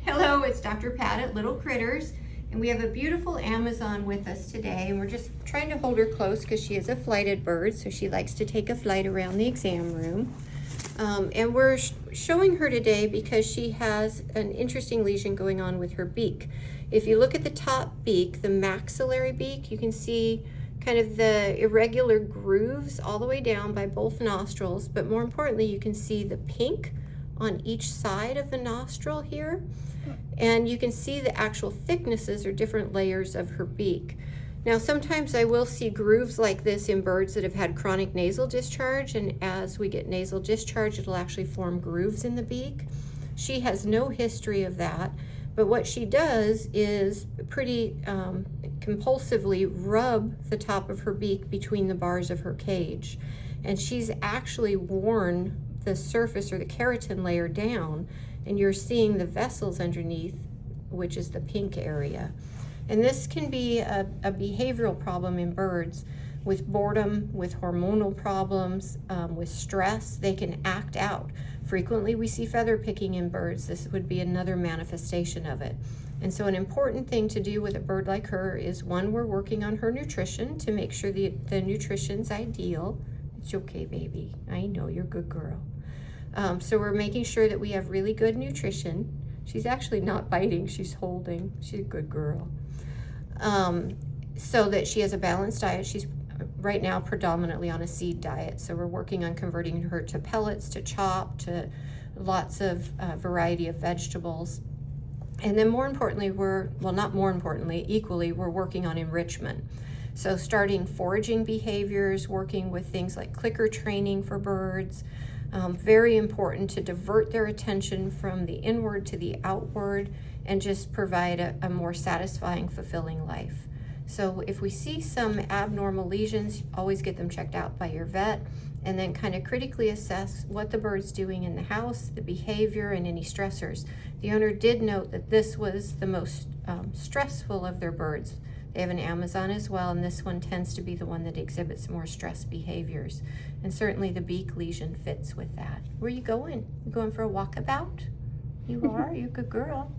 Hello, it's Dr. Pat at Little Critters, and we have a beautiful Amazon with us today, and we're just trying to hold her close because she is a flighted bird, so she likes to take a flight around the exam room. And we're showing her today because she has an interesting lesion going on with her beak. If you look at the top beak, the maxillary beak, you can see kind of the irregular grooves all the way down by both nostrils, but more importantly, you can see the pink on each side of the nostril here, and you can see the actual thicknesses or different layers of her beak. Now sometimes I will see grooves like this in birds that have had chronic nasal discharge, and as we get nasal discharge it'll actually form grooves in the beak. She has no history of that, but what she does is pretty compulsively rub the top of her beak between the bars of her cage, and she's actually worn the surface or the keratin layer down, and you're seeing the vessels underneath, which is the pink area. And this can be a behavioral problem in birds with boredom, with hormonal problems, with stress. They can act out. Frequently we see feather picking in birds. This would be another manifestation of it. And so an important thing to do with a bird like her is, one, we're working on her nutrition to make sure the nutrition's ideal. It's okay, baby. I know you're a good girl. So we're making sure that we have really good nutrition. She's actually not biting, she's holding. She's a good girl. So that she has a balanced diet. She's right now predominantly on a seed diet. So we're working on converting her to pellets, to chop, to lots of variety of vegetables. And then more importantly, not more importantly, equally, we're working on enrichment. So starting foraging behaviors, working with things like clicker training for birds. Very important to divert their attention from the inward to the outward and just provide a more satisfying, fulfilling life. So if we see some abnormal lesions, always get them checked out by your vet, and then kind of critically assess what the bird's doing in the house, the behavior, and any stressors. The owner did note that this was the most stressful of their birds. They have an Amazon as well, and this one tends to be the one that exhibits more stress behaviors. And certainly the beak lesion fits with that. Where are you going? You going for a walkabout? You are? You're a good girl.